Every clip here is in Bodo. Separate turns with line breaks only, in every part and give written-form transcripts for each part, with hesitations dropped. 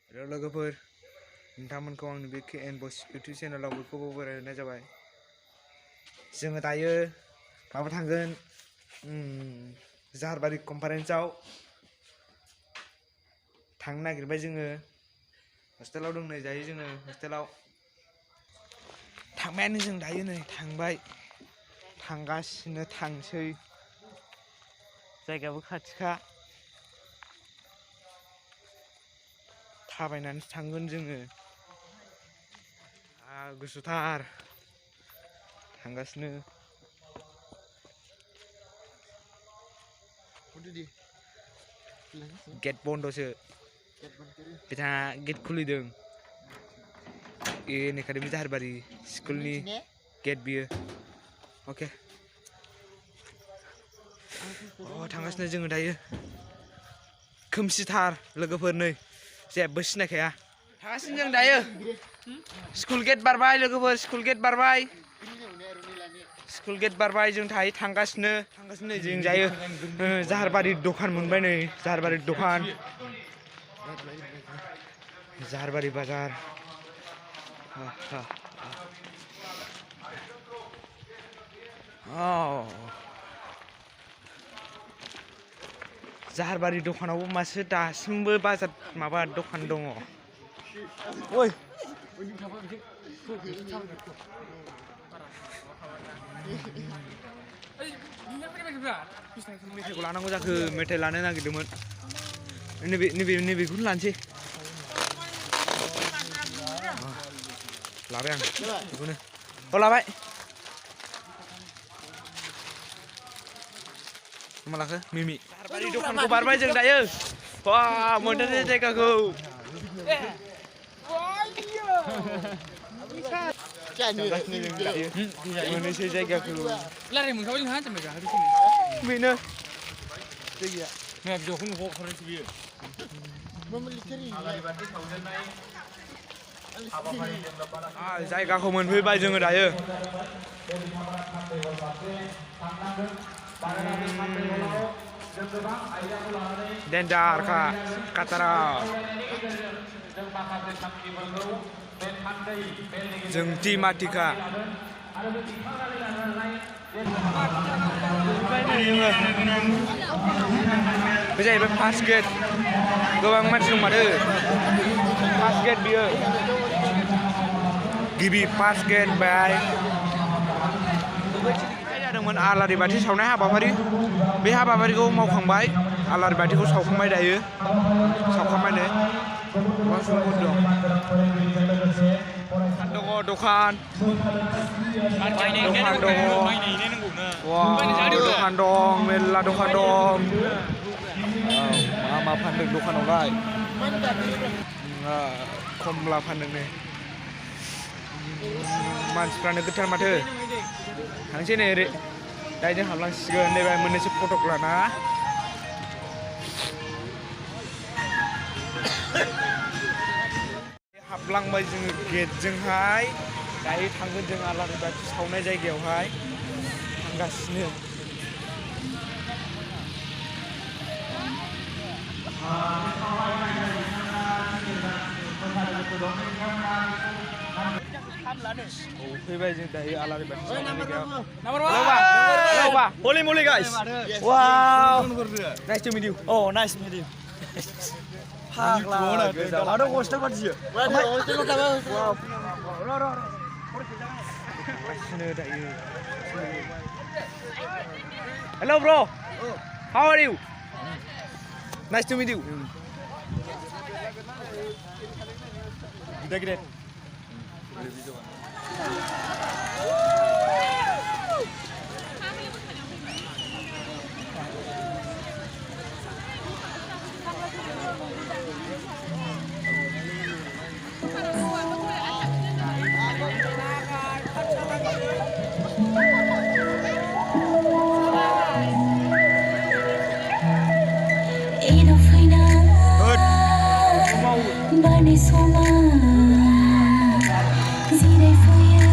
लोगोफोर नोंथांमोनखौ आंनि बे KN बस इउटिउब चेनेलाव बयखौबो बरायनाय जाबाय। जोङो दायो माबा थांगोन झारबारि कनफारेन्सआव थांनो नागिरबाय जोङो। हस्टेलाव दं नै दायो जोङो हस्टेलाव थांबायानो जों दायो नै थांबाय थांगासिनो थांसै जायगायाबो खाथिखा थाबायनानै थांगोन जोङो गुसुथार थांगासिनो गेट बन्दसो बिथाङा गेट खुलिदों एन एकाडेमि झारबारि स्कुलनि गेट बियो अके थांगासिनो जोङो दायो खोमसिथार लोगोफोर नै जेबो सिनायखाया थांगासिनो जों दायो स्कुल गेट बारबाय लोगोफोर स्कुल गेट बारबाय जों थांगासिनो जों जायो झारबारि दखान मोनबाय नै झारबारि दखान झारबारि बाजार झारबारि दखानावबो मासो दासिमबो बाजार माबा दखान दङ ओइ मेथाइखौ लानांगौ जाखो मेथाइ लानो नागिरदोंमोन नैबेखौनो लानोसै लाबाय आं बेखौनो लाबाय मा लाखो मिमि झारबारि दखानखौ बारबाय जों दायो मोनथारसै जायगाखौ मोननोसै जायगाखौ बेनो जायगाखौ मोनफैबाय जोङो दायो देन्जारखा काटारा जोंथि माटिखा बे जाहैबाय फार्स्ट गेट गोबां मानसि दं माथो फार्स्ट गेट बियो गिबि फार्स्ट गेट बाय जादोंमोन आलारि बाथि सावनाय हाबाफारि बे हाबाफारिखौ मावखांबाय आलारि बाथिखौ सावखांबाय दायो सावखांबायनो गोबां सुबुंफोर दं दखान दं मेरला दखान दं मा फानदों दखानावलाय खमला फानदों नै मानसिफ्रानो गोथार माथो थांसै नै ओरै दायजों हाबलांसिगोन नैबे मोननैसो फटक लाना हाबलांबाय जोङो गेटजोंहाय दायो थांगोन जों आलारि बाथि सावनाय जायगायावहाय थांगासिनो फैबाय जों दायो आलारि बाथि सावनाय जायगायाव Holy moly guys wow nice to meet you oh nice to meet you ada hostel pada sih hello bro how are you nice to meet you great
Bani soma, zirai foya.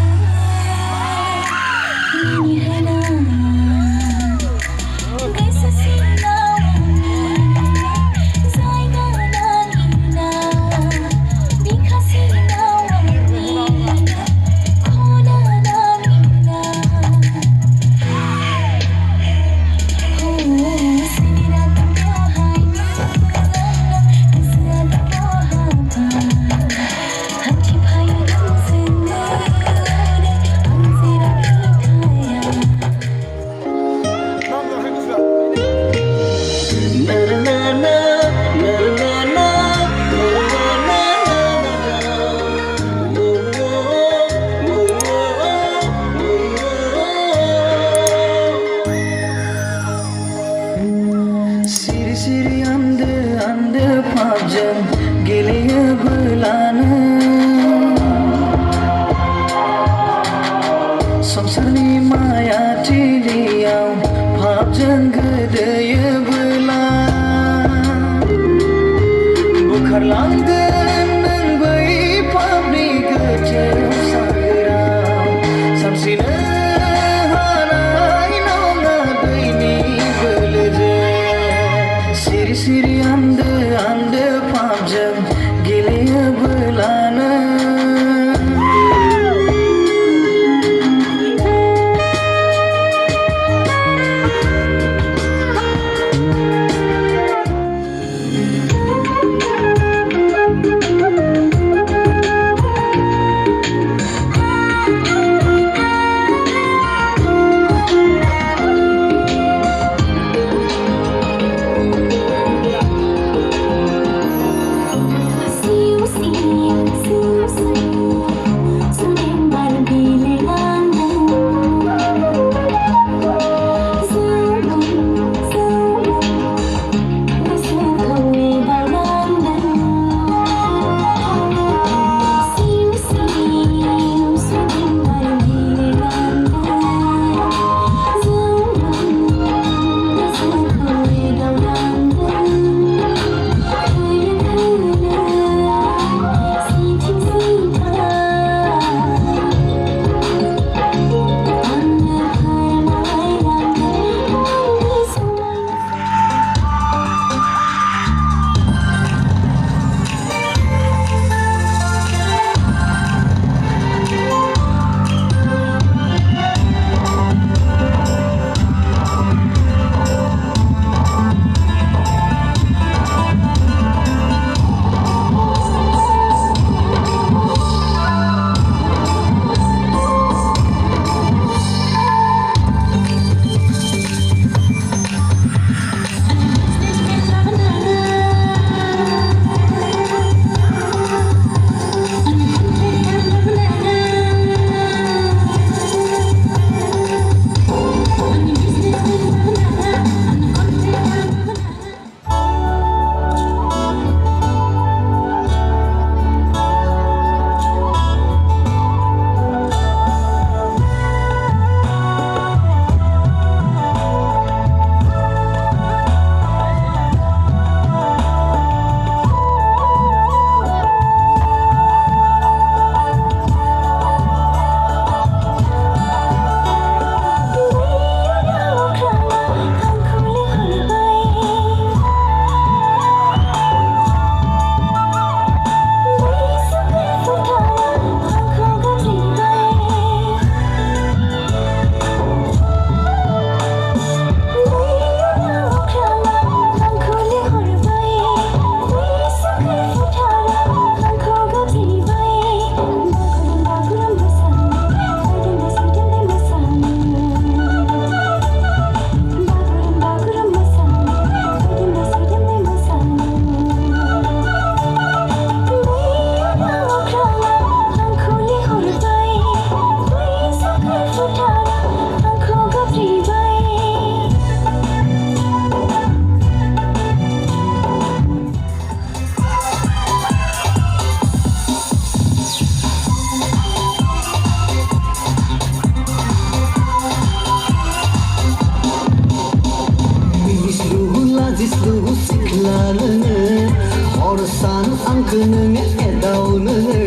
आंखो नोङो एदाव नोङो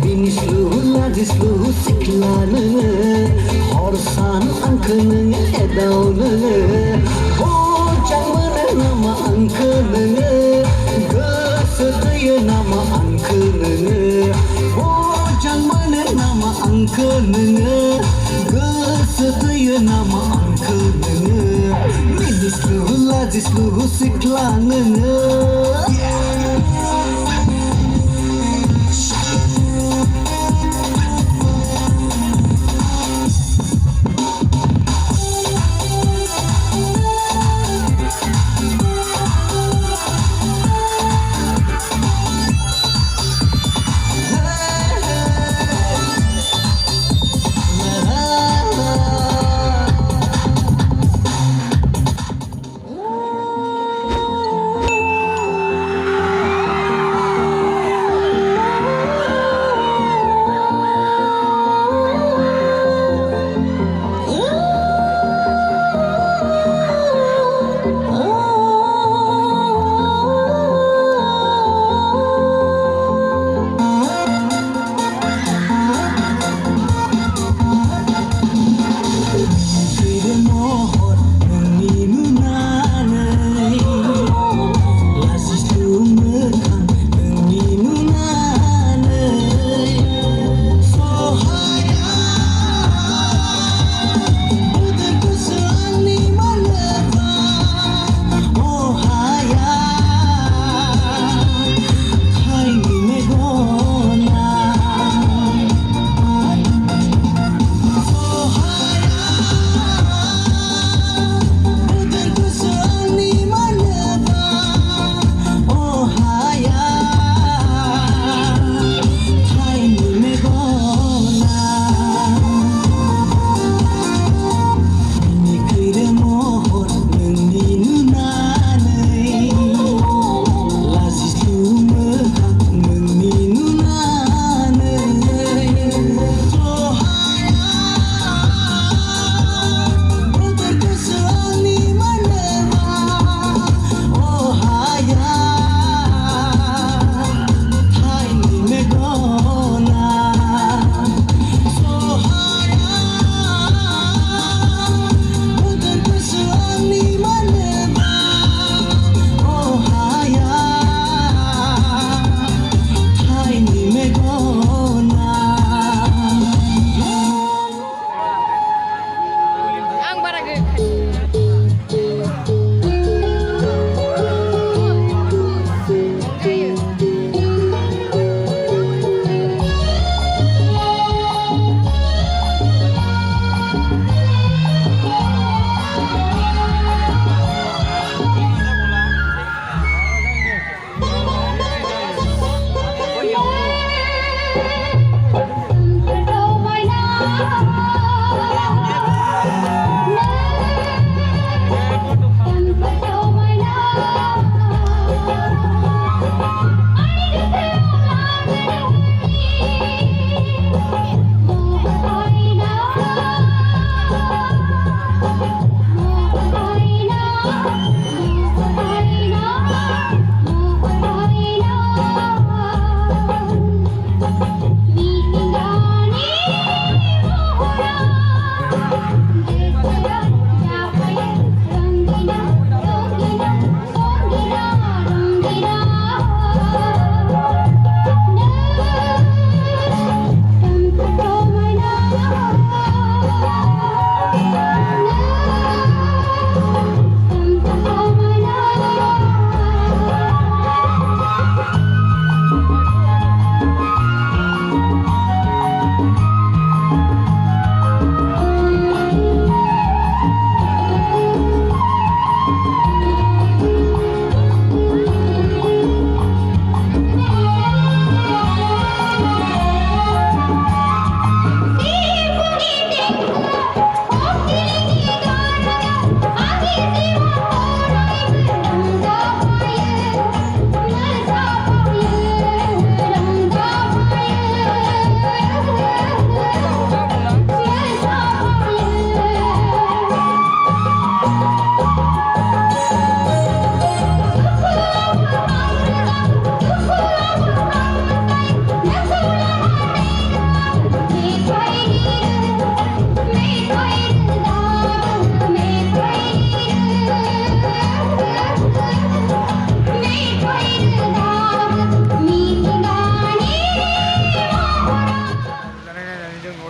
बिनिस्लु लाजिस्लु सिख्ला नोङो हर सान आंखो नोङो एदाव नोङो मोजां मोनो नामा आंखो नोङो गोसो थैयो नामा आंखो नोङो मोजां मोनो नामा आंखो नोङो गोसो थैयो नामा आंखो नोङो मिनिस्लु लाजिस्लु सिख्ला नोङो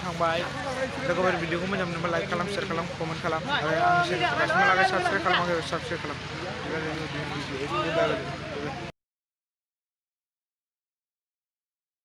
थांबाय लोगोफोर भिडिअखौ मोजां मोनोबा लाइक खालाम शेयार खालाम कमेन्ट खालाम आरो आंनि चेनेलखौ दासिमहालागै साबसक्राइब खालामाखै साबसक्राइब खालाम